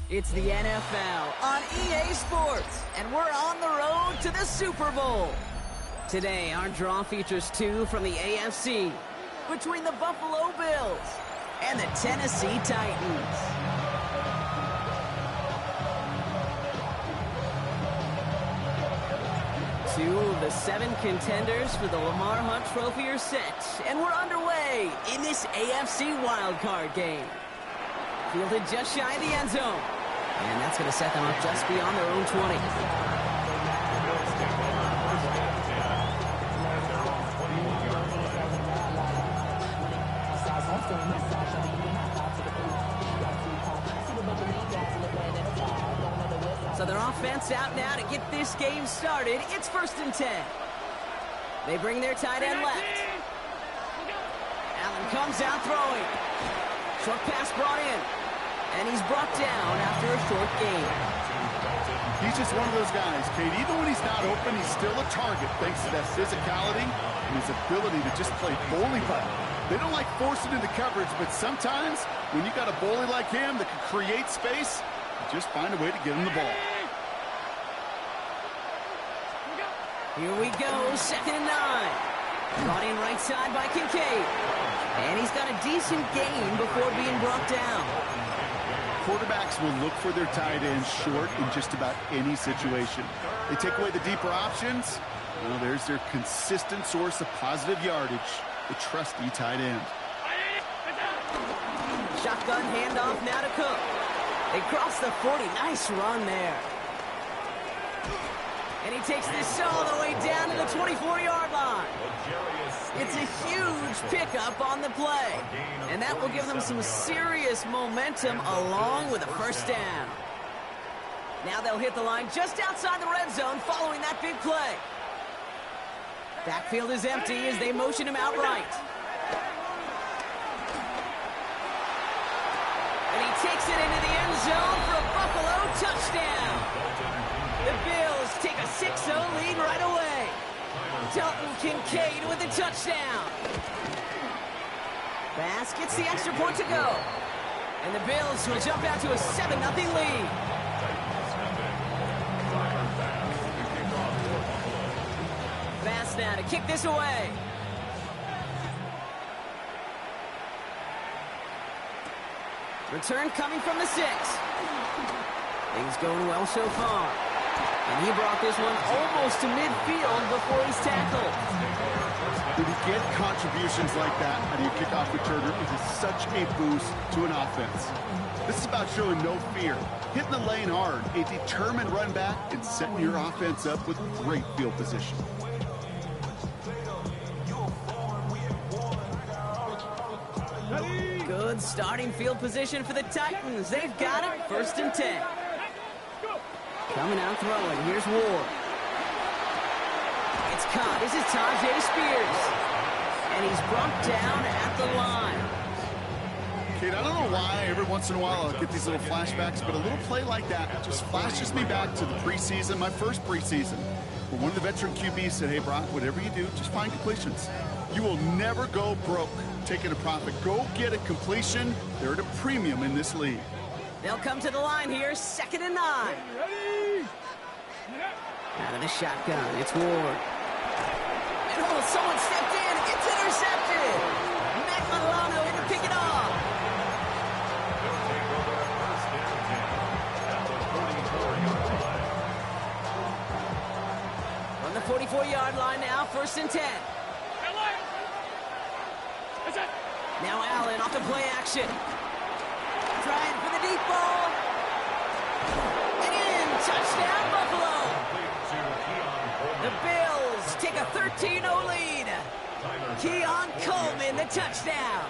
It's the NFL on EA Sports, and we're on the road to the Super Bowl. Today, our draw features two from the AFC, between the Buffalo Bills and the Tennessee Titans. Two of the 7 contenders for the Lamar Hunt Trophy are set, and we're underway in this AFC wildcard game. Fielded just shy of the end zone, and that's going to set them up just beyond their own 20. So their offense out now to get this game started. It's 1st and 10. They bring their tight end left. Allen comes out throwing. Short pass brought in. And he's brought down after a short gain. He's just one of those guys, Kate. Even when he's not open, he's still a target thanks to that physicality and his ability to just play bully ball. They don't like forcing into coverage, but sometimes when you got a bully like him that can create space, you just find a way to get him the ball. Here we go, 2nd and 9. Brought in right side by Kincaid. And he's got a decent gain before being brought down. Quarterbacks will look for their tight ends short in just about any situation. They take away the deeper options. Well, there's their consistent source of positive yardage, the trusty tight end. Shotgun handoff now to Cook. They cross the 40. Nice run there. And he takes this all the way down to the 24-yard line. It's a huge pickup on the play. And that will give them some serious momentum along with a first down. Now they'll hit the line just outside the red zone following that big play. Backfield is empty as they motion him out right. And he takes it into the end zone for a Buffalo touchdown. The Bills take a 6-0 lead right away. Dalton Kincaid with a touchdown. Bass gets the extra point to go. And the Bills will jump out to a 7-0 lead. Bass now to kick this away. Return coming from the 6. Things going well so far. And he brought this one almost to midfield before he's tackled. When you get contributions like that out of your kickoff returner, it is such a boost to an offense. This is about showing no fear, hitting the lane hard, a determined run back, and setting your offense up with great field position. Good starting field position for the Titans. They've got it, 1st and 10. Coming out throwing. Here's Ward. It's caught. This is Tajay Spears. And he's brought down at the line. Kate, I don't know why every once in a while I'll get these little flashbacks, but a little play like that just flashes me back to the preseason, my first preseason, where one of the veteran QBs said, hey, Brock, whatever you do, just find completions. You will never go broke taking a profit. Go get a completion. They're at a premium in this league. They'll come to the line here, 2nd and 9. Out of the shotgun, it's Ward. And someone stepped in. It's intercepted. Matt Milano in to pick it off. On the 44-yard line now, 1st and 10. Now Allen off the play action. Trying for the deep ball. And in, touchdown Buffalo. The Bills take a 13-0 lead. Keon Coleman, the touchdown.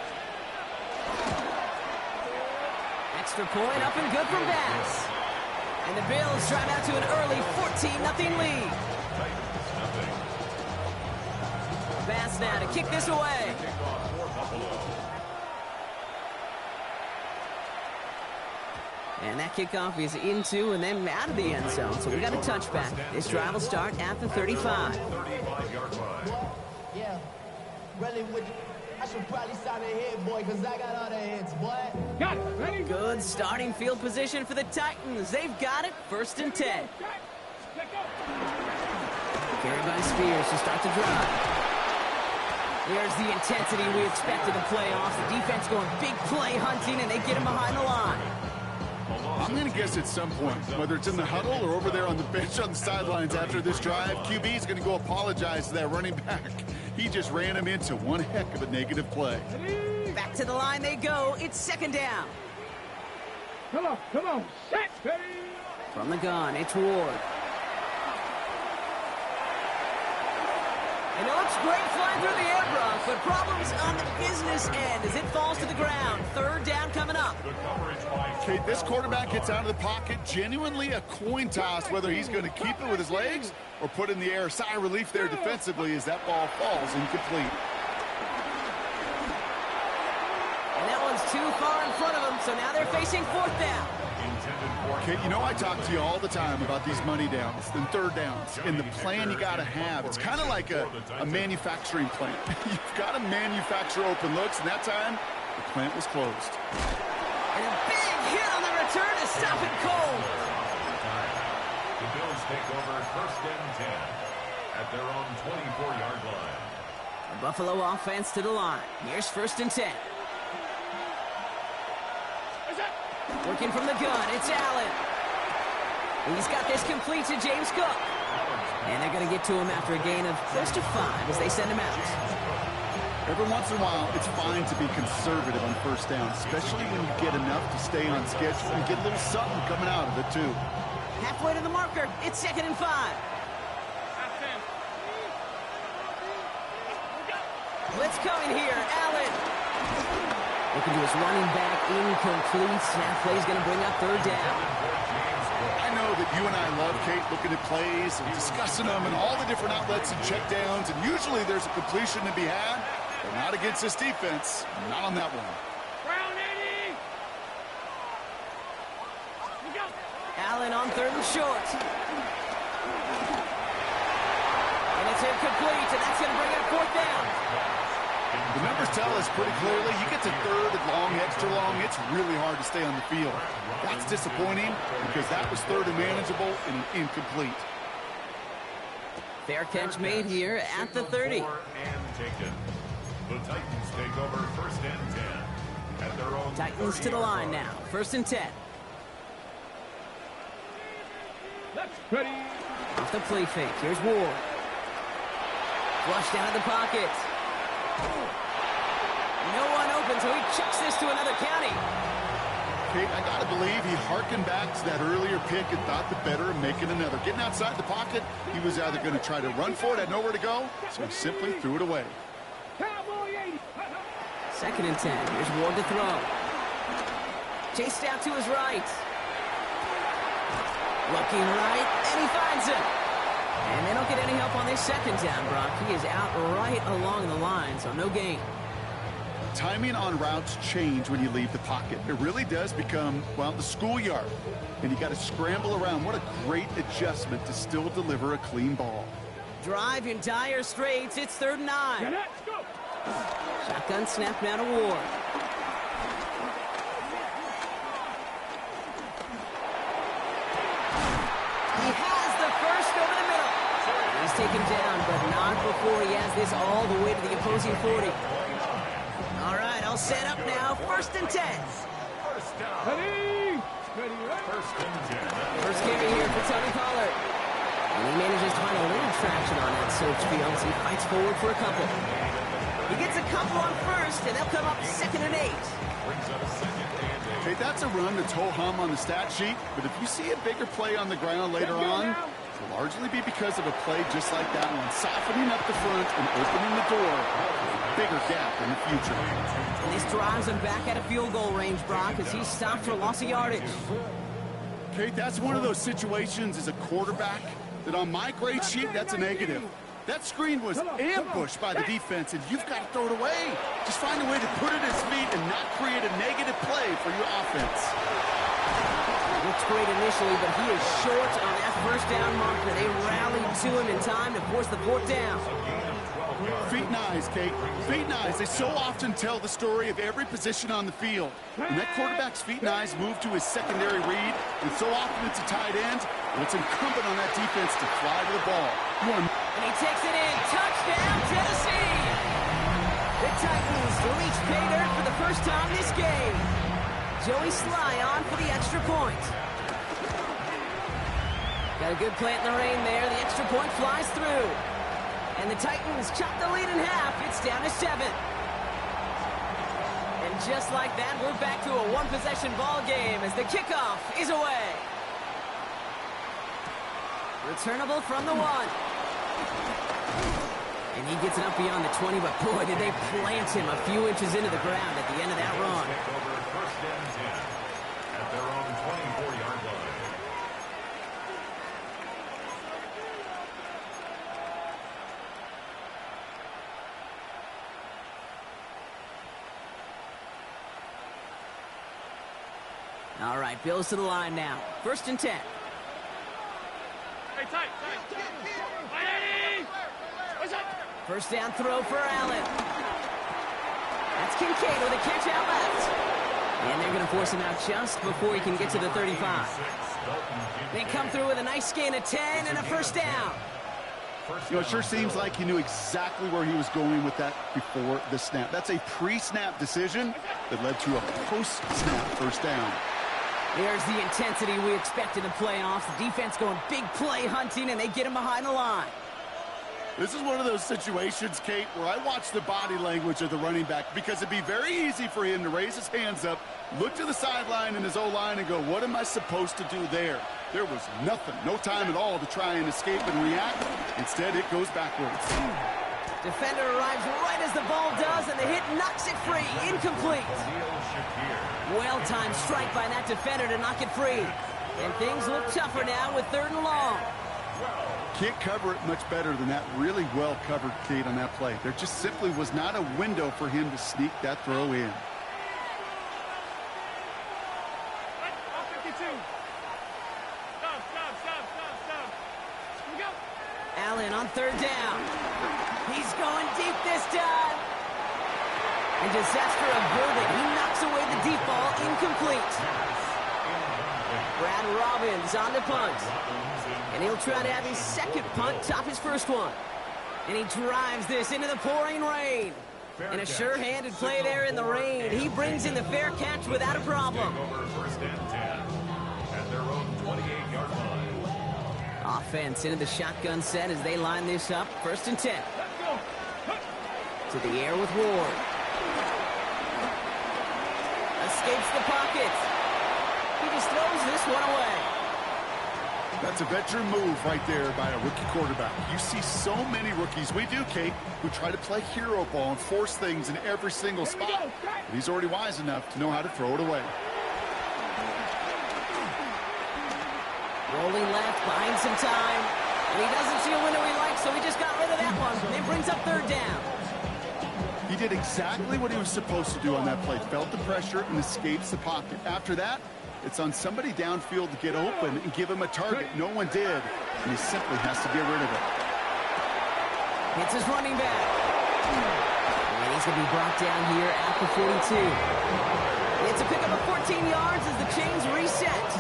Extra point up and good from Bass. And the Bills drive out to an early 14-0 lead. Bass now to kick this away. And that kickoff is into and then out of the end zone. So we got a touchback. This drive will start at the 35. Yeah, really would. I should probably sign a hit, boy, because I got all the hits, boy. Got it. Ready? Good starting field position for the Titans. They've got it. 1st and 10. Carried by Spears to start the drive. There's the intensity we expect in the playoffs. The defense going big play hunting, and they get him behind the line. I'm going to guess at some point, whether it's in the huddle or over there on the bench on the sidelines after this drive, QB is going to go apologize to that running back. He just ran him into one heck of a negative play. Back to the line they go. It's 2nd down. Come on. Set. Ready? From the gun, it's Ward. And it looks great flying through the air, Brock, but problems on the business end as it falls to the ground. 3rd down coming up. Okay, this quarterback gets out of the pocket. Genuinely a coin toss whether he's going to keep it with his legs or put in the air. Sigh of relief there defensively as that ball falls incomplete. And that one's too far in front of them, so now they're facing 4th down. Okay, you know I talk to you all the time about these money downs and 3rd downs and the plan you got to have. It's kind of like a manufacturing plant. You've got to manufacture open looks, and that time the plant was closed. And a big hit on the return to stop it cold. The Bills take over 1st and 10 at their own 24-yard line. The Buffalo offense to the line. Here's 1st and 10. Working from the gun, it's Allen. He's got this complete to James Cook. And they're going to get to him after a gain of close to 5 as they send him out. Every once in a while, it's fine to be conservative on 1st down, especially when you get enough to stay on schedule and get a little something coming out of it, too. Halfway to the marker, it's 2nd and 5. Blitz coming here, Allen. Looking to his running back, incomplete. Snap play's going to bring up 3rd down. I know that you and I love, Kate, looking at plays and discussing them and all the different outlets and checkdowns, and usually there's a completion to be had, but not against this defense. Not on that one. Brown 80. Allen on 3rd and short. And it's incomplete, and that's going to bring up 4th down. The numbers tell us pretty clearly, you get to 3rd and long, extra long, it's really hard to stay on the field. That's disappointing because that was 3rd and manageable and incomplete. Fair catch made here at the 30. And taken. The Titans take over 1st and 10 at their own Titans to the line now. 1st and 10. Let's ready. Off the play fake. Here's Ward. Flush down in the pocket. No one open, so he chucks this to another county. Kate, I got to believe he hearkened back to that earlier pick and thought the better of making another. Getting outside the pocket, he was either going to try to run for it, had nowhere to go, so he simply threw it away. Cowboy 80. 2nd and 10. Here's Ward to throw. Chased out to his right. Looking right, and he finds him. And they don't get any help on this 2nd down, Brock. He is out right along the line, so no gain. Timing on routes change when you leave the pocket. It really does become, well, the schoolyard. And you got to scramble around. What a great adjustment to still deliver a clean ball. Drive in dire straits. It's 3rd and 9. Let's go. Shotgun snap now to Ward. He has the first over the middle. He's taken down, but not before he has this all the way to the opposing 40. All right, I'll set up now. 1st and 10. Ready. First carry here for Tony Pollard. And he manages to find a little traction on that search field as he fights forward for a couple. He gets a couple on 1st, and they'll come up 2nd and 8. Okay, that's a run that's ho-hum on the stat sheet, but if you see a bigger play on the ground later on, it'll largely be because of a play just like that one, softening up the front and opening the door for a bigger gap in the future. And this drives him back at a field goal range, Brock, as he's stopped for loss of yardage. Okay, that's one of those situations as a quarterback that on my grade sheet, that's a negative. That screen was ambushed by the defense, and you've got to throw it away. Just find a way to put it at his feet and not create a negative play for your offense. Looks great initially, but he is short on that first down marker. They rallied to him in time to force the fourth down. Feet and eyes, Kate. Feet and eyes. They so often tell the story of every position on the field. When that quarterback's feet and eyes move to his secondary read, and so often it's a tight end, and it's incumbent on that defense to fly to the ball. And he takes it in. Touchdown, Tennessee! The Titans reach pay dirt for the first time this game. Joey Sly on for the extra point. Got a good plant in the rain there. The extra point flies through. And the Titans chop the lead in half. It's down to 7. And just like that, we're back to a one-possession ball game as the kickoff is away. Returnable from the 1. And he gets it up beyond the 20, but boy, did they plant him a few inches into the ground at the end of that run. First and 10 at their own 24-yard line. All right, Bills to the line now. First and 10. Hey, tight. First down throw for Allen. That's Kincaid with a catch out left. And they're going to force him out just before he can get to the 35. They come through with a nice gain of 10 and a first down. You know, it sure seems like he knew exactly where he was going with that before the snap. That's a pre-snap decision that led to a post-snap first down. There's the intensity we expect in the playoffs. The defense going big play hunting, and they get him behind the line. This is one of those situations, Kate, where I watch the body language of the running back because it'd be very easy for him to raise his hands up, look to the sideline in his O-line and go, what am I supposed to do there? There was nothing, no time at all to try and escape and react. Instead, it goes backwards. Defender arrives right as the ball does, and the hit knocks it free. Incomplete. Well-timed strike by that defender to knock it free. And things look tougher now with 3rd and long. Can't cover it much better than that. Really well covered, Kate, on that play. There just simply was not a window for him to sneak that throw in. Allen on 3rd down. He's going deep this time. And disaster averted. He knocks away the deep ball. Incomplete. Brad Robbins on the punt. And he'll try to have his second punt top his first one. And he drives this into the pouring rain. And a sure-handed play there in the rain. He brings in the fair catch without a problem. First and 10 at their own 28-yard line. Offense into the shotgun set as they line this up. 1st and 10. To the air with Ward. Escapes the pocket. He just throws this one away. That's a veteran move right there by a rookie quarterback. You see so many rookies, we do, Kate, who try to play hero ball and force things in every single spot. But he's already wise enough to know how to throw it away. Rolling left, buying some time. And he doesn't see a window he likes, so he just got rid of that one. It brings up 3rd down. He did exactly what he was supposed to do on that play. Felt the pressure and escapes the pocket. After that, it's on somebody downfield to get open and give him a target. No one did, and he simply has to get rid of it. It's his running back. And he's going to be brought down here at the 42. It's a pickup of 14 yards as the chains reset.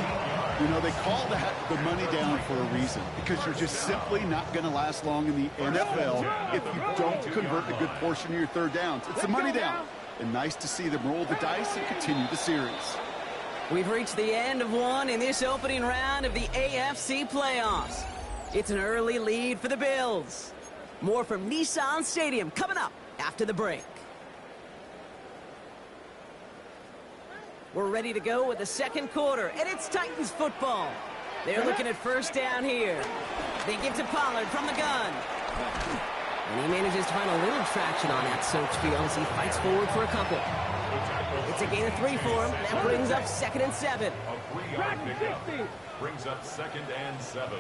You know, they call that the money down for a reason, because you're just simply not going to last long in the NFL if you don't convert a good portion of your 3rd downs. It's the money down. And nice to see them roll the dice and continue the series. We've reached the end of one in this opening round of the AFC playoffs. It's an early lead for the Bills. More from Nissan Stadium coming up after the break. We're ready to go with the 2nd quarter, and it's Titans football. They're looking at 1st down here. They give to Pollard from the gun. And he manages to find a little traction on that soaked field as he fights forward for a couple. It's a gain of 3 for him. That brings up 2nd and 7. A 3-yard pickup brings up 2nd and 7.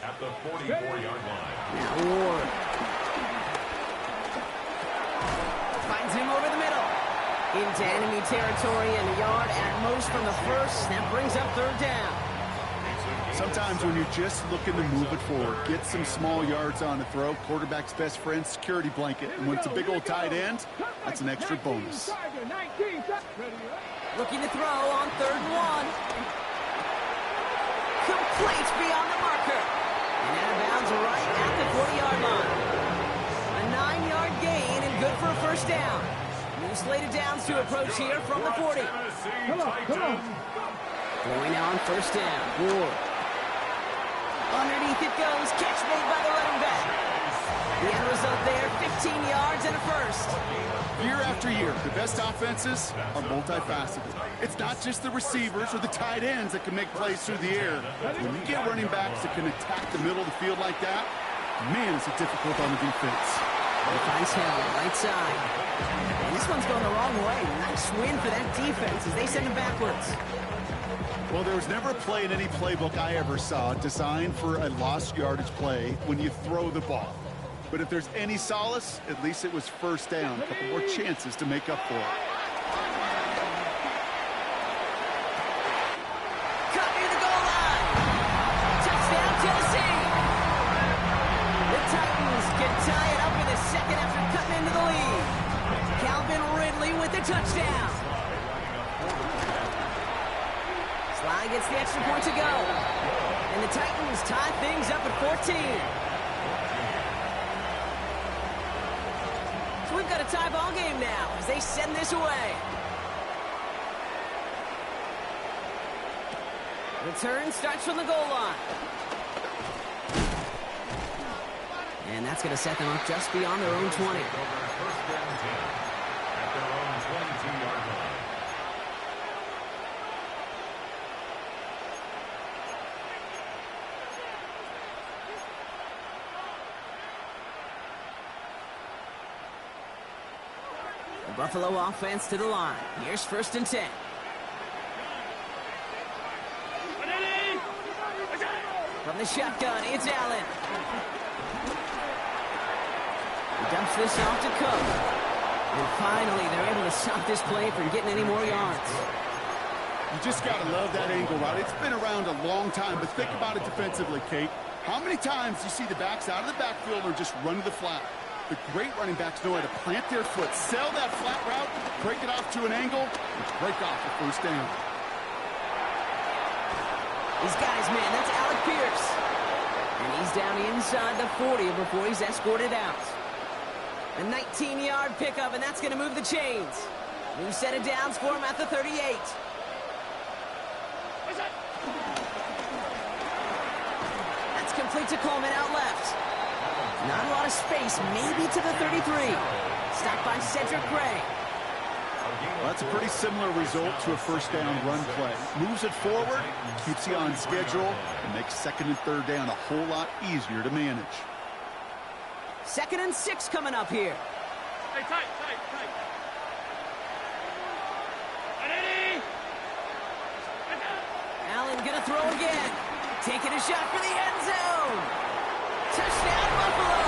at the 44-yard line. Now Ward. Finds him over the middle. Into enemy territory and a yard at most from the first. That brings up third down. Sometimes when you're just looking to move it forward, get some small yards on the throw, quarterback's best friend, security blanket. And when it's a big old tight end, that's an extra bonus. Looking to throw on 3rd and 1. Complete beyond the marker. And out of bounds right at the 40-yard line. A 9-yard gain and good for a first down. New slated downs to approach here from the 40. Come on. Going on 1st down. Ward. Underneath it goes. Catch made by the running back. The end result there, 15 yards and a first. Year after year, the best offenses are multifaceted. It's not just the receivers or the tight ends that can make plays through the air. When you get running backs that can attack the middle of the field like that, man, is it difficult on the defense. He finds Hill, right side. And this one's going the wrong way. Nice win for that defense as they send him backwards. Well, there was never a play in any playbook I ever saw designed for a lost yardage play when you throw the ball. But if there's any solace, at least it was first down. A couple more chances to make up for it. Cut near the goal line. Touchdown, Tennessee. The Titans can tie it up in the second after cutting into the lead. Calvin Ridley with the touchdown. Sly gets the extra point to go. And the Titans tie things up at 14. So we've got a tie ball game now as they send this away. Return starts from the goal line. And that's going to set them up just beyond their own 20. First and 10 at their own 22-yard line. The Buffalo offense to the line. Here's 1st and 10. From the shotgun, it's Allen. He dumps this off to Cook. And finally, they're able to stop this play from getting any more yards. You just got to love that angle route. It's been around a long time, but think about it defensively, Kate. How many times do you see the backs out of the backfield or just run to the flat? The great running backs know how to plant their foot, sell that flat route, break it off to an angle, and break off the first down. He's got his man. That's Alec Pierce. And he's down inside the 40 before he's escorted out. A 19-yard pickup, and that's going to move the chains. New set of downs for him at the 38. That's complete to Coleman out left. Not a lot of space, maybe to the 33. Stopped by Cedric Gray. Well, that's a pretty similar result to a first down run play. Moves it forward, keeps you on schedule, and makes 2nd and 3rd down a whole lot easier to manage. 2nd and 6 coming up here. Hey, tight. Allen gonna throw again. Taking a shot for the end zone. Touchdown, Buffalo.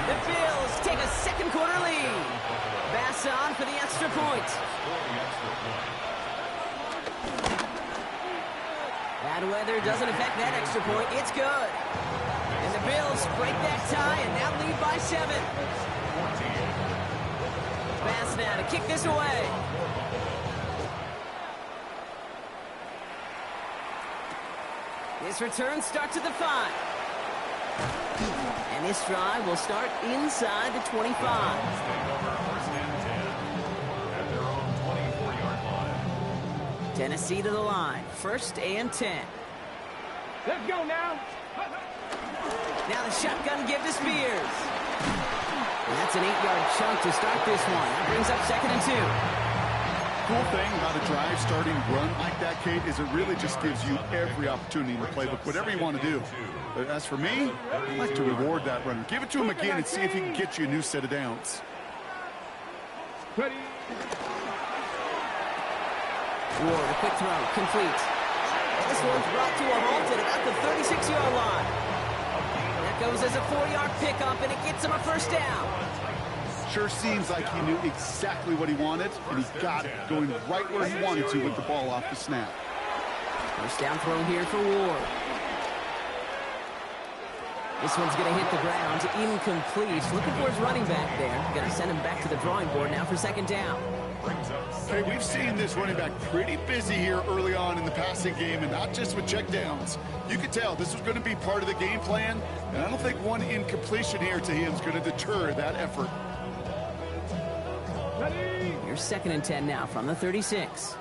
The Bills take a 2nd quarter lead. Bass on for the extra point. Bad weather doesn't affect that extra point. It's good. And the Bills break that tie and now lead by 7. Bass now to kick this away. This return starts at the 5. And this drive will start inside the 25. Tennessee to the line. 1st and 10. Let's go now. Now the shotgun give to Spears. And that's an 8-yard chunk to start this one. That brings up 2nd and 2. Cool thing about a drive starting run like that, Kate, is it really just gives you every opportunity in the playbook, whatever you want to do. But as for me, I like to reward that runner. Give it to him again and see if he can get you a new set of downs. Ready. Ward, a quick throw, complete. This one's brought to a halt at about the 36-yard line. That goes as a 4-yard pickup, and it gets him a first down. Sure seems like he knew exactly what he wanted, and he got it, going right where he wanted to with the ball off the snap. First down throw here for Ward. This one's going to hit the ground, incomplete. Looking for his running back there. Going to send him back to the drawing board now for second down. Hey, we've seen this running back pretty busy here early on in the passing game, and not just with checkdowns. You could tell this was going to be part of the game plan, and I don't think one incompletion here to him is going to deter that effort. Here's second and 10 now from the 36.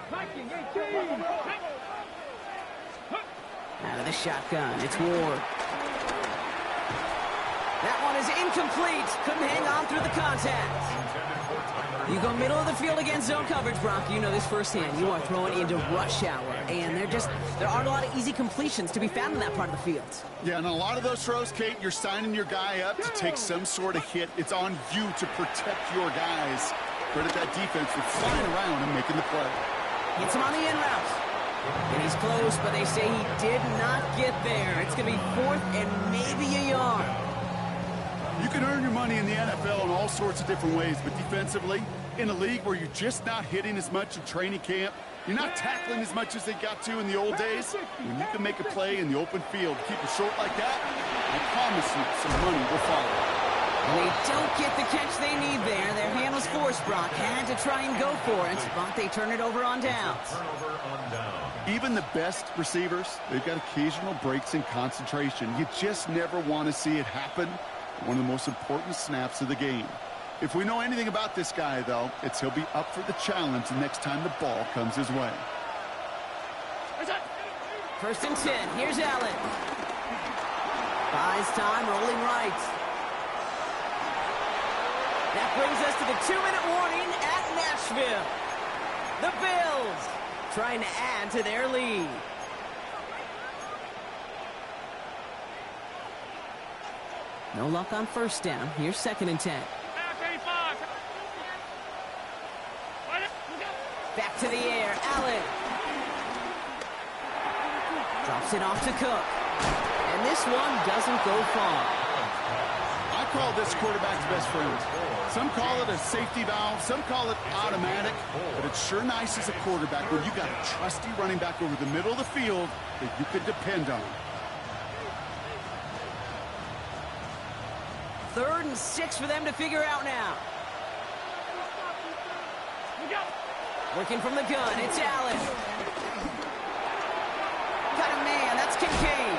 Out of the shotgun, it's Ward. That one is incomplete. Couldn't hang on through the contact. You go middle of the field against zone coverage, Brock. You know this firsthand. You are throwing into rush hour, and there aren't a lot of easy completions to be found in that part of the field. Yeah, and a lot of those throws, Kate, you're signing your guy up to take some sort of hit. It's on you to protect your guys. Credit that defense for flying around and making the play. Gets him on the in route. And he's close, but they say he did not get there. It's going to be fourth and maybe a yard. You can earn your money in the NFL in all sorts of different ways, but defensively, in a league where you're just not hitting as much in training camp, you're not tackling as much as they got to in the old days, when you can make a play in the open field, keep it short like that, I promise you some money will follow. They don't get the catch they need there. Their hand was forced, Brock. Had to try and go for it, but they turn it over on downs. Even the best receivers, they've got occasional breaks in concentration. You just never want to see it happen. One of the most important snaps of the game. If we know anything about this guy, though, it's he'll be up for the challenge the next time the ball comes his way. First and 10. Here's Allen. Buys time, rolling right. That brings us to the 2-minute warning at Nashville. The Bills trying to add to their lead. No luck on first down. Here's second and 10. Back to the air. Allen. Drops it off to Cook. And this one doesn't go far. I call this quarterback's best friend. Some call it a safety valve. Some call it automatic. But it's sure nice as a quarterback when you got a trusty running back over the middle of the field that you can depend on. 3rd and 6 for them to figure out now. Working from the gun, it's Allen. Got a man, that's Kincaid.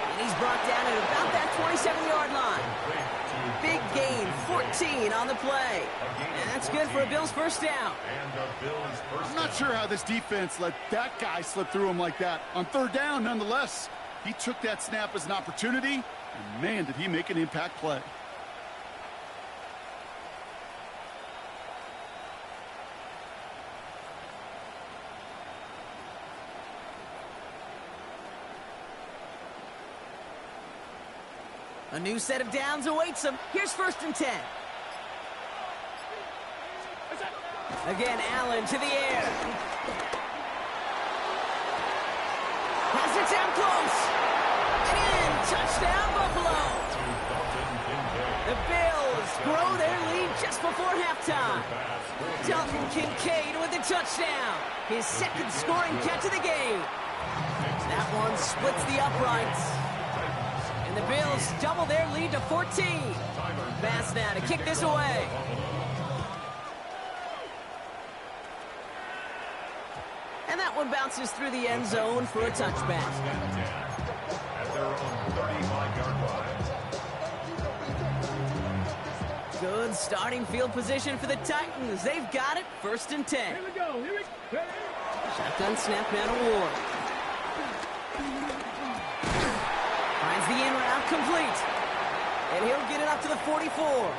And he's brought down at about that 27-yard line. Big gain, 14 on the play. And that's good for a Bills first down. I'm not sure how this defense let that guy slip through him like that. On 3rd down, nonetheless, he took that snap as an opportunity, and man, did he make an impact play. A new set of downs awaits them. Here's first and 10. Again, Allen to the air. Has it down close. And in. Touchdown, Buffalo. The Bills grow their lead just before halftime. Dalton Kincaid with the touchdown. His second scoring catch of the game. That one splits the uprights. And the Bills double their lead to 14. Pass now to kick this away. And that one bounces through the end zone for a touchback. At their own 35-yard line. Good starting field position for the Titans. They've got it. First and 10. Here we go. Shotgun snap now to Ward. Finds the in route complete. And he'll get it up to the 44.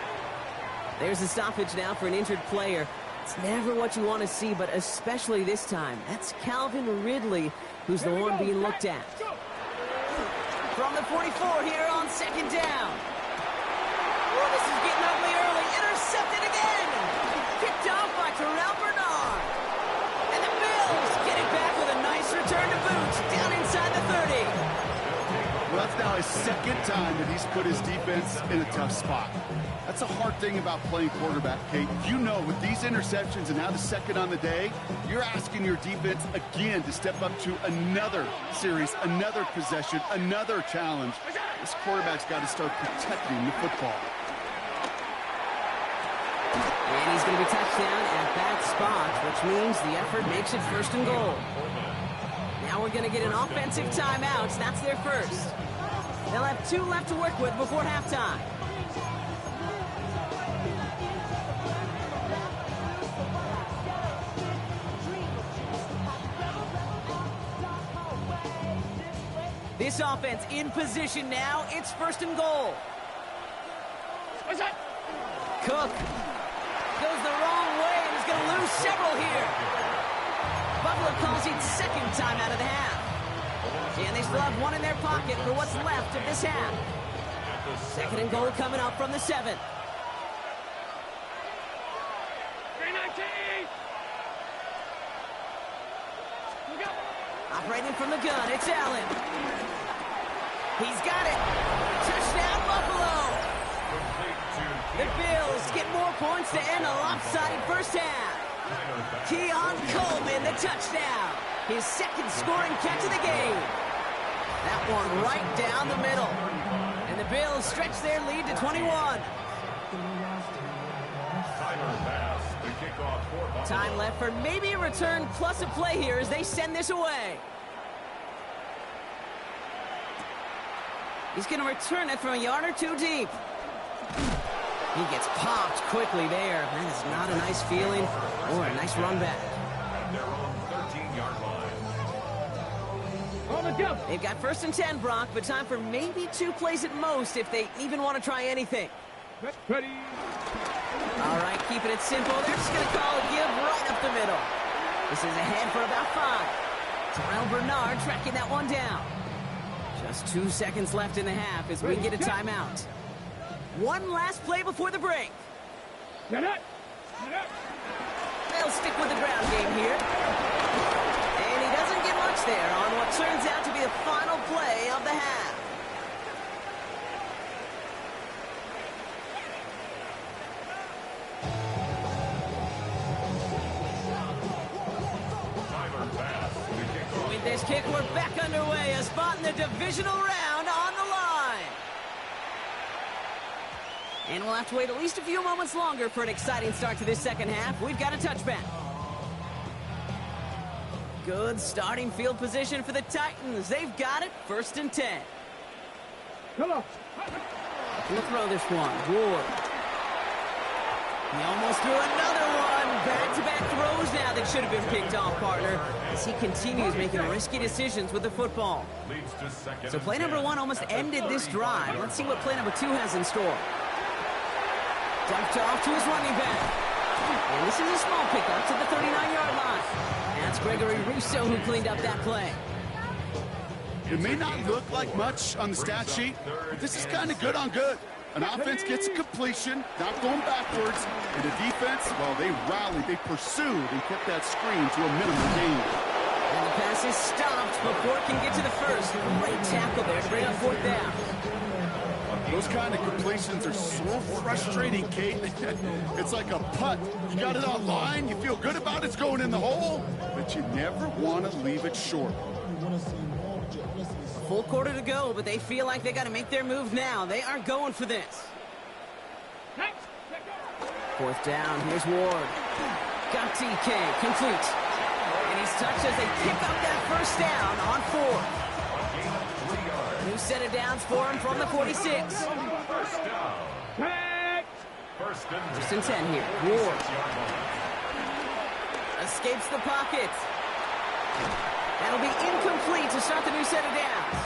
There's a stoppage now for an injured player. It's never what you want to see, but especially this time. That's Calvin Ridley, who's the one being looked at. From the 44 here on second down. Oh, this is getting ugly early. Intercepted again. Picked off by Terrell Bernard. And the Bills get it back with a nice return to boot. second time that he's put his defense in a tough spot. That's a hard thing about playing quarterback, Kate. You know, with these interceptions and now the second on the day, you're asking your defense again to step up to another series, another possession, another challenge. This quarterback's got to start protecting the football. And he's going to be touchdown at that spot, which means the effort makes it 1st and goal. Now we're going to get an offensive timeout. That's their first. They'll have 2 left to work with before halftime. This offense in position now. It's 1st and goal. Cook goes the wrong way and is going to lose several here. Buffalo calls it 2nd time out of the half. And they still have 1 in their pocket for what's left of this half. 2nd and goal coming up from the 7. Operating from the gun, it's Allen. He's got it. Touchdown, Buffalo. The Bills get more points to end a lopsided first half. Keon Coleman, the touchdown. His 2nd scoring catch of the game. That one right down the middle. And the Bills stretch their lead to 21. Time left for maybe a return plus a play here as they send this away. He's going to return it from a yard or 2 deep. He gets popped quickly there. That is not a nice feeling or a nice run back. Their own 13-yard line. They've got 1st and 10, Brock, but time for maybe 2 plays at most if they even want to try anything. Ready. All right, keeping it simple. They're just going to call a give right up the middle. This is ahead for about 5. Terrell Bernard tracking that one down. Just 2 seconds left in the half as we get a timeout. 1 last play before the break. They'll stick with the ground game here. And he doesn't get much there on what turns out to be the final play of the half. With this kick, we're back underway. A spot in the divisional round on the line. And we'll have to wait at least a few moments longer for an exciting start to this second half. We've got a touchback. Good starting field position for the Titans. They've got it. 1st and 10. Hello. We'll throw this one. Ward. He almost threw another one. Back-to-back throws now that should have been picked off, partner, as he continues making risky decisions with the football. So play number 1 almost ended this drive. Let's see what play number 2 has in store. Dumped off to his running back. And this is a small pickup to the 39-yard line. That's Gregory Rousseau who cleaned up that play. It may not look like much on the stat sheet, but this is kind of good on good. An offense gets a completion, not going backwards, and the defense, well, they rallied, they pursued, and kept that screen to a minimal gain. And the pass is stopped before it can get to the first. Great tackle there to bring up 4th down. Those kind of completions are so frustrating, Kate. It's like a putt. You got it on line, you feel good about it's going in the hole, but you never want to leave it short. Full quarter to go, but they feel like they got to make their move now. They are going for this. 4th down. Here's Ward. Got TK. Complete. And he's touched as they pick up that 1st down on 4th. New set of downs for him from the 46. 1st down. 1st and 10 here. Ward. Escapes the pocket. That'll be incomplete to start the new set of downs.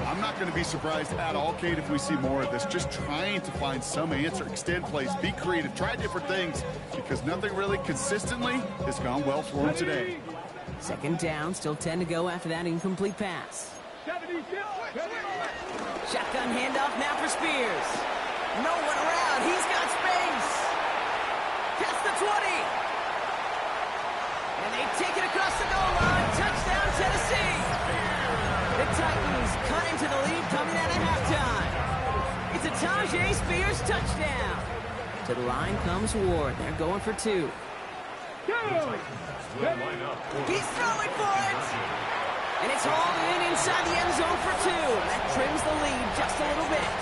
I'm not going to be surprised at all, Kate, if we see more of this. Just trying to find some answer, extend plays, be creative, try different things, because nothing really consistently has gone well for him today. 2nd down, still 10 to go after that incomplete pass. Shotgun handoff now for Spears. No one around. He's got space. Past the 20. And they take it across the goal line. Touchdown, Tennessee. The Titans cut into the lead coming out of halftime. It's a Tajay Spears touchdown. To the line comes Ward. They're going for 2. He's throwing for it. And it's hauled in inside the end zone for 2. That trims the lead just a little bit.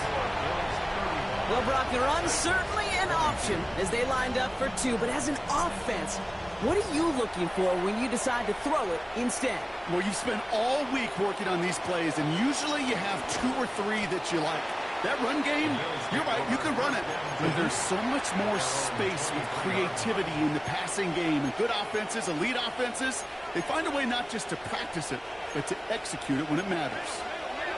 Well, Brock, the run certainly an option as they lined up for 2. But as an offense, what are you looking for when you decide to throw it instead? Well, you've spent all week working on these plays, and usually you have 2 or 3 that you like. That run game, you're right, you can run it. But there's so much more space with creativity in the passing game. And good offenses, elite offenses, they find a way not just to practice it, but to execute it when it matters.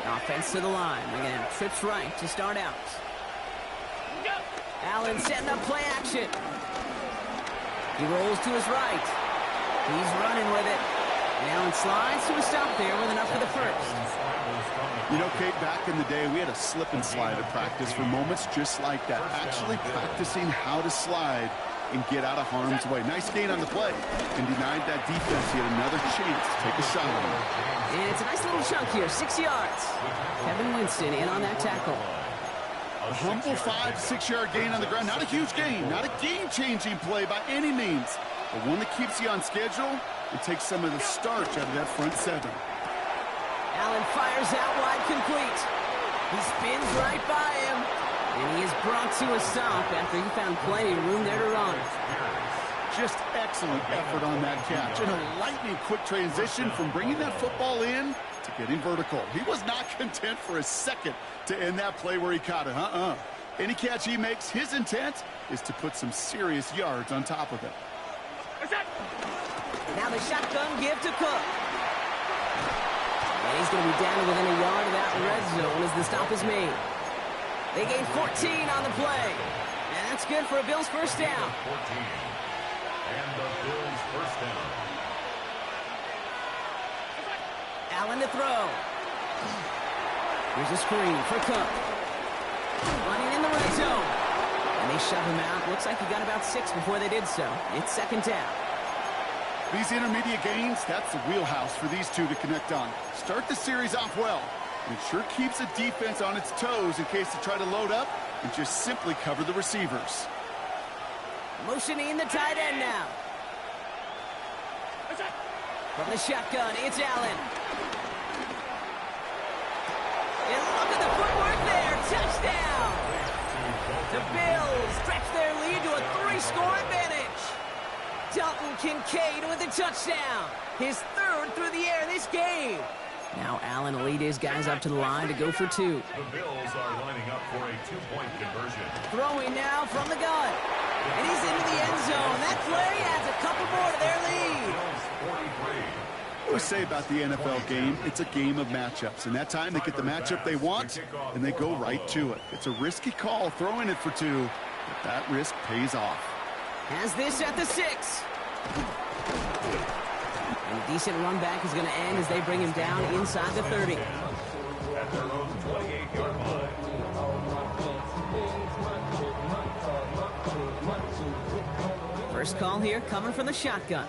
Offense to the line. Again, trips right to start out. Allen setting up play action. He rolls to his right. He's running with it. Allen slides to a stop there with enough for the first. You know, Kate, back in the day, we had a slip and slide at practice for moments just like that. Actually practicing how to slide and get out of harm's way. Nice gain on the play. And denied that defense. He had another chance to take a shot on him. And it's a nice little chunk here, 6 yards. Kevin Winston in on that tackle. A humble 5 to 6 yard gain on the ground. Not a huge gain. Not a game-changing play by any means. But one that keeps you on schedule and takes some of the starch out of that front 7. Allen fires out wide complete. He spins right by him. And he is brought to a stop after he found plenty of room there to run. Just excellent effort on that catch. And a lightning quick transition from bringing that football in to getting vertical. He was not content for a second to end that play where he caught it. Any catch he makes, his intent is to put some serious yards on top of it. Now the shotgun give to Cook. And he's going to be down to within a yard of that red zone as the stop is made. They gain 14 on the play. And that's good for a Bills first down. 14. And the Bills first down. Allen to throw. Here's a screen for Cook. Running in the red zone. And they shove him out. Looks like he got about 6 before they did so. It's second down. These intermediate gains, that's the wheelhouse for these two to connect on. Start the series off well. It sure keeps the defense on its toes in case they try to load up and just simply cover the receivers. Motioning the tight end now. From the shotgun, it's Allen. And look at the footwork there. Touchdown. The Bills stretch their lead to a 3-score advantage. Dalton Kincaid with a touchdown. His 3rd through the air this game. Now Allen will lead his guys up to the line to go for 2. The Bills are lining up for a 2-point conversion. Throwing now from the gun. And he's into the end zone. That play adds a couple more to their lead. I always say about the NFL game, it's a game of matchups. And that time they get the matchup they want, and they go right to it. It's a risky call throwing it for 2, but that risk pays off. Has this at the 6. And a decent run back is going to end as they bring him down inside the 30. At their own 28-yard line. First call here coming from the shotgun.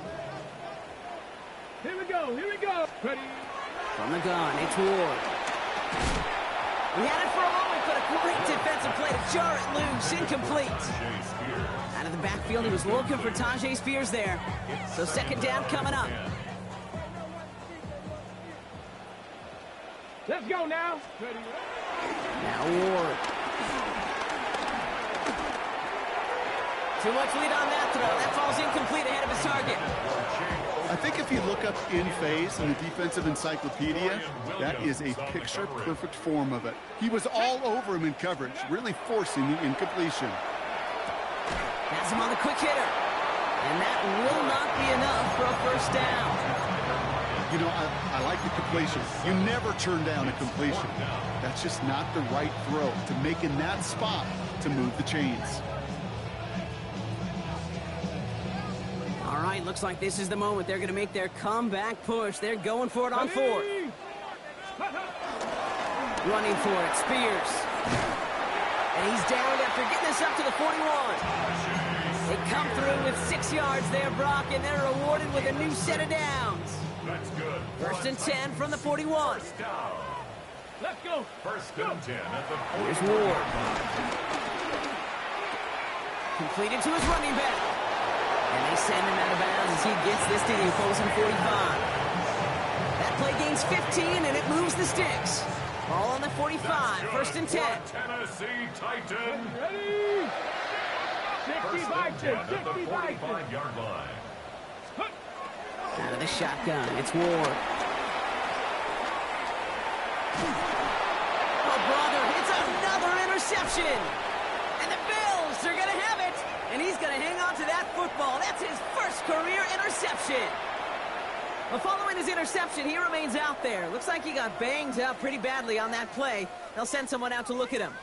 Here we go, here we go. Ready. From the gun, it's Ward. He had it for a moment, but a great defensive play to jar it loose, incomplete. Out of the backfield, he was looking for Tajay Spears there. So second down coming up. Let's go now. Ready. Now Ward. Too much lead on that throw. That falls incomplete ahead of his target. I think if you look up in phase in the defensive encyclopedia, that is a picture-perfect form of it. He was all over him in coverage, really forcing the incompletion. Has him on the quick hitter. And that will not be enough for a first down. You know, I like the completion. You never turn down a completion. That's just not the right throw to make in that spot to move the chains. All right, looks like this is the moment. They're going to make their comeback push. They're going for it on 4th. Running for it, Spears. And he's down after getting this up to the 41. They come through with 6 yards there, Brock, and they're rewarded with a new set of downs. That's good. First and 10 from the 41. First down. Let's go. First and 10 at the 40. Here's Ward. Completed to his running back. And they send him out of bounds as he gets this to the opposing 45. That play gains 15, and it moves the sticks. Ball on the 45, first and 10. Tennessee Titan. Ready? First 65 and 10 at the 65 45-yard line. Out of the shotgun, it's Ward. Oh, brother, it's another interception. And the Bills are going to have it. And he's going to hang on to that football. That's his first career interception. Well, following his interception, he remains out there. Looks like he got banged up pretty badly on that play. They'll send someone out to look at him.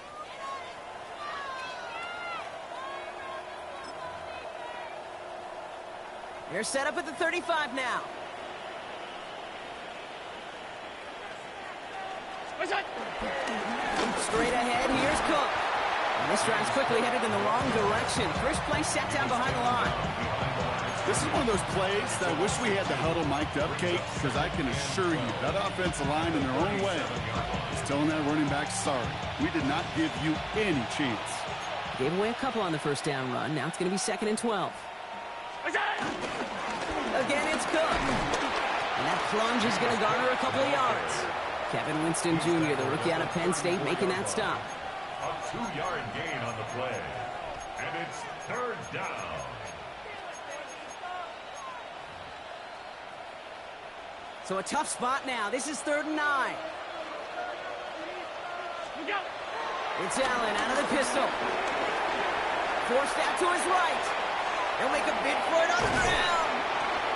They're set up at the 35 now. Straight ahead, here's Cook. And this drive's quickly headed in the wrong direction. First play set down behind the line. This is one of those plays that I wish we had the huddle mic'd up, Kate, because I can assure you that offensive line in their own way is telling that running back, sorry, we did not give you any chance. Gave away a couple on the first down run. Now it's going to be 2nd and 12. Again, it's Cook. And that plunge is going to garner a couple of yards. Kevin Winston Jr., the rookie out of Penn State, making that stop. A 2-yard gain on the play. And it's third down. So a tough spot now. This is 3rd and 9. It's Allen out of the pistol. Forced out to his right. He'll make a bid for it on the ground.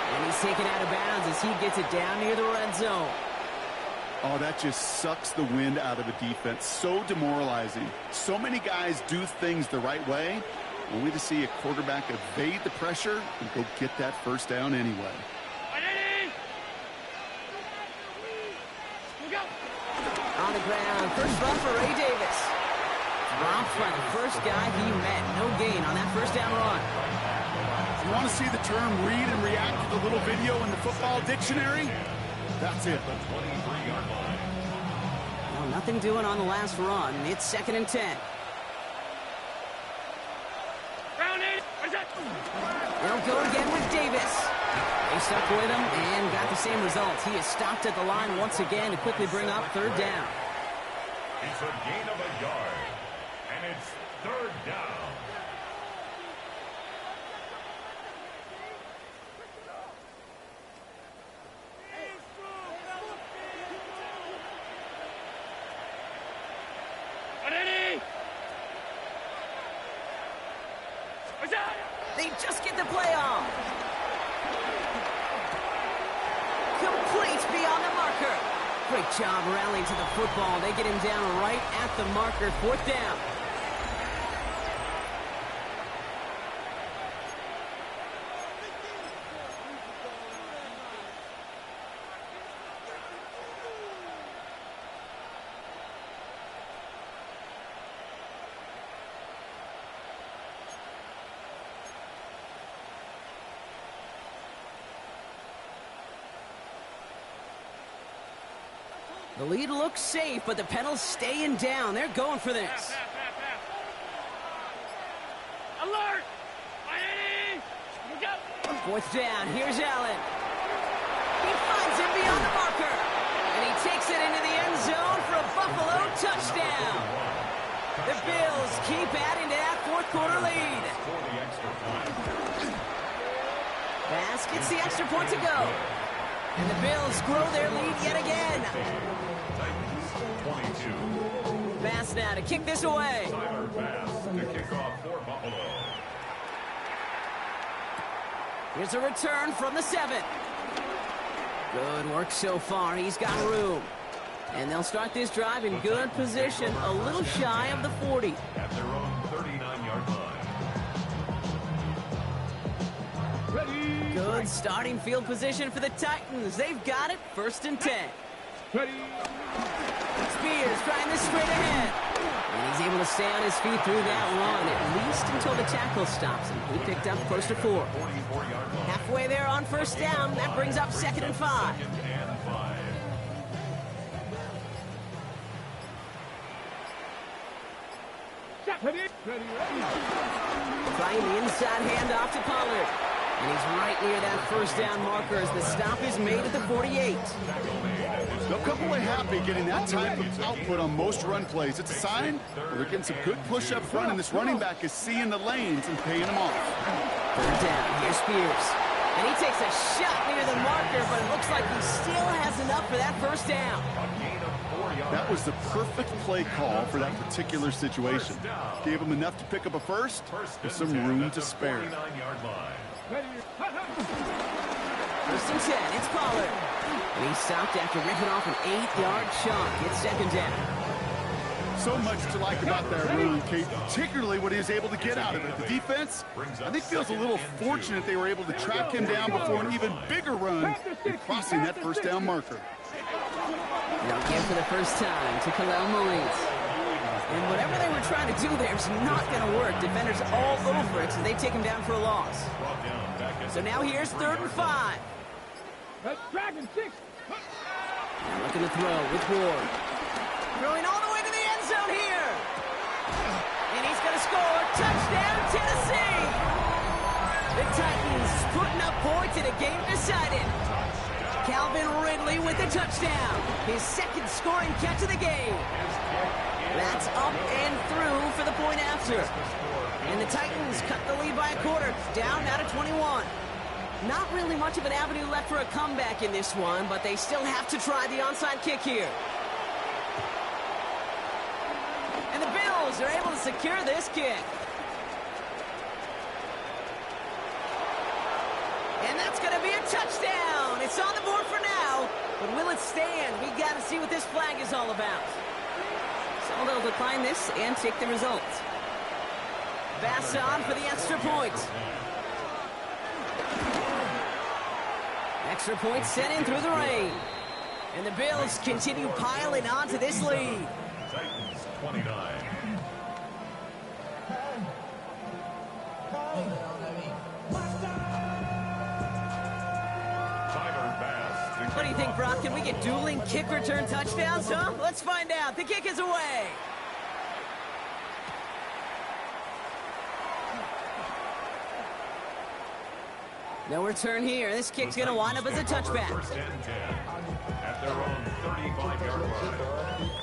And he's taken out of bounds as he gets it down near the red zone. Oh, that just sucks the wind out of a defense. So demoralizing. So many guys do things the right way, only to see a quarterback evade the pressure and go get that first down anyway. On the ground, first run for Ray Davis. Dropped by the first guy he met. No gain on that first down run. You want to see the term read and react to the little video in the football dictionary? That's it. Well, nothing doing on the last run. It's 2nd and 10. They'll go again with Davis. They stuck with him and got the same results. He is stopped at the line once again to quickly bring up 3rd down. It's a gain of a yard. And it's 3rd down. They just get the play off. Complete beyond the marker. Great job rallying to the football. They get him down right at the marker. 4th down. The lead looks safe, but the pedals staying down. They're going for this. Alert! 4th down. Here's Allen. He finds him beyond the marker. And he takes it into the end zone for a Buffalo touchdown. The Bills keep adding to that 4th quarter lead. Bass gets the extra point to go. And the Bills grow their lead yet again. Titans 22. Bass now to kick this away. Tyler Bass to kick off for Buffalo. Here's a return from the 7. Good work so far. He's got room. And they'll start this drive in good position, a little shy of the 40. At their own 39-yard line. Ready? Good starting field position for the Titans. They've got it, 1st and 10. Ready? Spears trying this straight ahead. And he's able to stay on his feet through that run, at least until the tackle stops him. He picked up close to 4. Halfway there on first down. That brings up 2nd and 5. Trying the inside handoff to Pollard. And he's right near that first down marker as the stop is made at the 48. They'll come away happy getting that type of output on most run plays. It's a sign they're getting some good push up front, and this running back is seeing the lanes and paying them off. 3rd down, here's Spears. And he takes a shot near the marker, but it looks like he still has enough for that first down. That was the perfect play call for that particular situation. Gave him enough to pick up a first with some room to spare. 1st and 10, it's Pollard. And he stopped after ripping off an 8-yard chunk. It's 2nd down. So much to like about that run, Kate, particularly what he was able to get out of it. The defense, I think, feels a little fortunate they were able to track him down before an even bigger run and crossing that first down marker. Now again for the first time to Khalil Mullins. And whatever they were trying to do there is not going to work. Defenders all over it, so they take him down for a loss. So now here's 3rd and 5. Now looking to throw with Ward. Throwing all the way to the end zone here. And he's going to score. Touchdown, Tennessee. The Titans putting up points in a game decided. Calvin Ridley with the touchdown. His 2nd scoring catch of the game. That's up and through for the point after. And the Titans cut the lead by a quarter. Down now to 21. Not really much of an avenue left for a comeback in this one, but they still have to try the onside kick here. And the Bills are able to secure this kick. And that's going to be a touchdown. It's on the board for now, but will it stand? We got to see what this flag is all about. So they'll decline this and take the result. Bass on for the extra point. Extra point sent in through the rain. And the Bills continue piling on to this lead. Titans 29. What do you think, Brock? Can we get dueling kick return touchdowns, huh? Let's find out. The kick is away. No return here. This kick's going to wind up as a touchback. 1st and 10 at their own 35-yard line.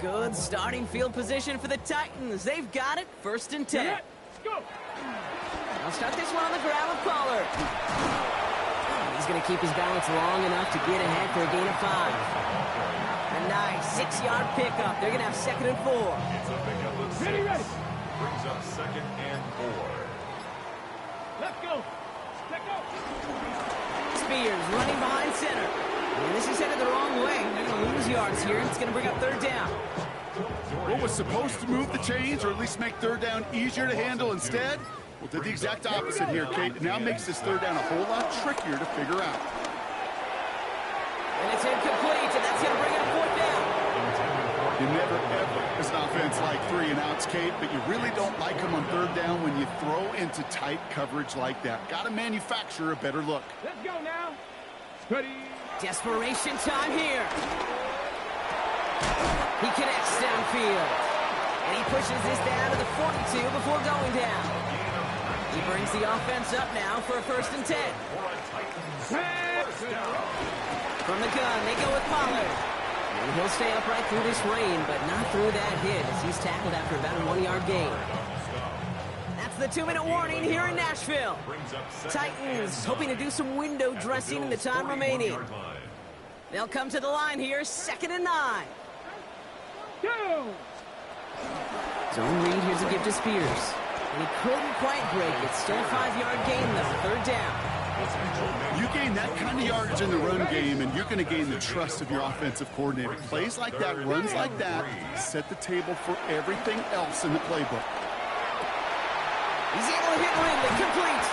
Good starting field position for the Titans. They've got it. 1st and 10. I'll start this one on the ground with Pollard. He's going to keep his balance long enough to get ahead for a gain of 5. A nice 6-yard pickup. They're going to have 2nd and 4. It's a pickup of 6. Brings up 2nd and 4. Let's go. Let's go. Spears running behind center. And this is headed the wrong way. They're going to lose yards here. It's going to bring up 3rd down. What was supposed to move the chains or at least make 3rd down easier to handle instead? Well, did the exact opposite here, Kate. It now makes this 3rd down a whole lot trickier to figure out. And it's incomplete, and that's going to bring up 4th down. You never, ever, as an offense, like 3 and outs, Kate, but you really don't like them on 3rd down when you throw into tight coverage like that. Got to manufacture a better look. Let's go now. Ready. Desperation time here. He connects downfield. And he pushes this down to the 42 before going down. He brings the offense up now for a 1st and 10. From the gun, they go with Pollard. And he'll stay upright through this rain, but not through that hit as he's tackled after about a 1-yard gain. That's the 2-minute warning here in Nashville. Titans hoping to do some window dressing in the time remaining. They'll come to the line here, 2nd and 9. Go. Zone read, here's a give to Spears. And he couldn't quite break it. Still a 5-yard gain, though. 3rd down. You gain that kind of yardage in the run game, and you're going to gain the trust of your offensive coordinator. Plays like that, runs like that, set the table for everything else in the playbook. He's able to hit Ridley, complete.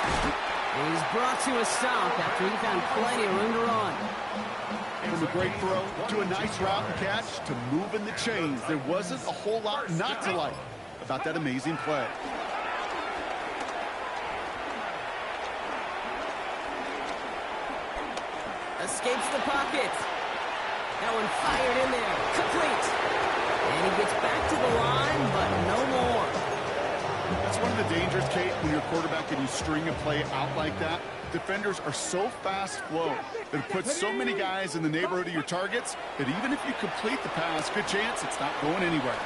He's brought to a stop after he found plenty of room to run. From a great throw to a nice route and catch to moving the chains. There wasn't a whole lot not to like about that amazing play. Escapes the pocket. That one fired in there. Complete. And he gets back to the line, but no more. That's one of the dangers, Kate, when you're a quarterback and you string a play out like that. Defenders are so fast flow that it puts so many guys in the neighborhood of your targets that even if you complete the pass, good chance it's not going anywhere.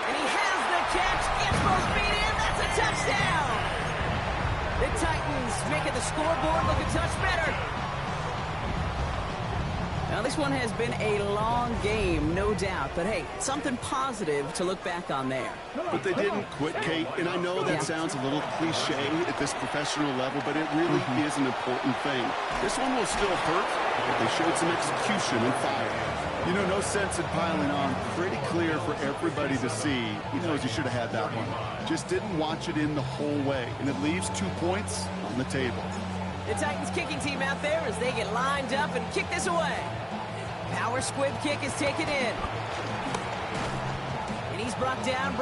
And he has the catch. Gets both feet in. That's a touchdown. The Titans making the scoreboard look a touch better. Now, this one has been a long game, no doubt. But, hey, something positive to look back on there. But they didn't quit, Kate. And I know that sounds a little cliche at this professional level, but it really is an important thing. This one will still hurt, but they showed some execution and fire. You know, no sense in piling on. Pretty clear for everybody to see. He knows he should have had that one. Just didn't watch it in the whole way. And it leaves 2 points on the table. The Titans kicking team out there as they get lined up and kick this away. Power squib kick is taken in. And he's brought down.